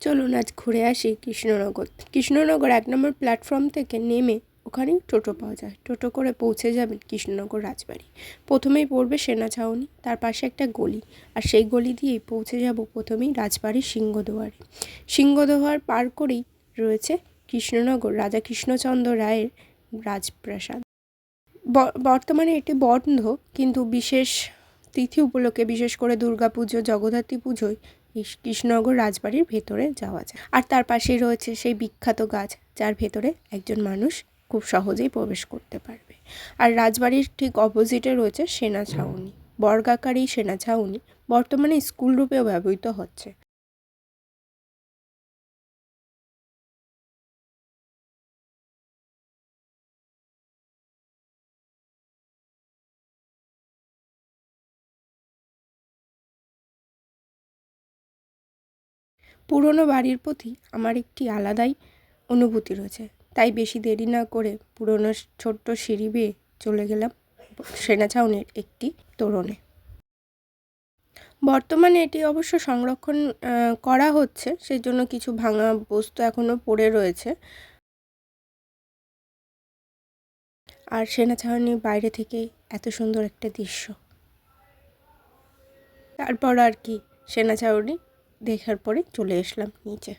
চলুন আজ ঘুরে আসি কৃষ্ণনগর। কৃষ্ণনগর 1 নম্বর প্ল্যাটফর্ম থেকে নেমে ওখানেই টোটো পাওয়া যায়। টোটো করে পৌঁছে যাবেন কৃষ্ণনগর রাজবাড়ি। প্রথমেই পড়বে সেনা ছাউনি, তার পাশে একটা গলি, আর সেই গলি দিয়েই পৌঁছে যাব প্রথমেই রাজবাড়ির সিংহদুয়ারে। সিংহদুয়ার পার করেই রয়েছে কৃষ্ণনগর রাজা কৃষ্ণচন্দ্র রায়ের রাজপ্রাসাদ। বর্তমানে এটি বন্ধ, কিন্তু বিশেষ তিথি উপলক্ষে, বিশেষ করে দুর্গাপুজো, জগদ্ধাত্রী পুজোয় কৃষ্ণনগর রাজবাড়ির ভেতরে যাওয়া যায়। আর তার পাশেই রয়েছে সেই বিখ্যাত গাছ, যার ভেতরে একজন মানুষ খুব সহজেই প্রবেশ করতে পারবে। আর রাজবাড়ির ঠিক অপোজিটে রয়েছে সেনা ছাউনি। বর্গাকার এই সেনা ছাউনি বর্তমানে স্কুল রূপেও ব্যবহৃত হচ্ছে। পুরনো বাড়ির প্রতি আমার একটি আলাদাই অনুভূতি রয়েছে, তাই বেশি দেরি না করে পুরনো ছোট্ট সিঁড়ি বেয়ে চলে গেলাম সেনা ছাউনির একটি তোরণে। বর্তমানে এটি অবশ্য সংরক্ষণ করা হচ্ছে, সেজন্য কিছু ভাঙা বস্তু এখনও পড়ে রয়েছে। আর সেনা ছাউনির বাইরে থেকে এত সুন্দর একটা দৃশ্য। তারপর আর কি, সেনা ছাউনি দেখার পরে চলে আসলাম নিচে।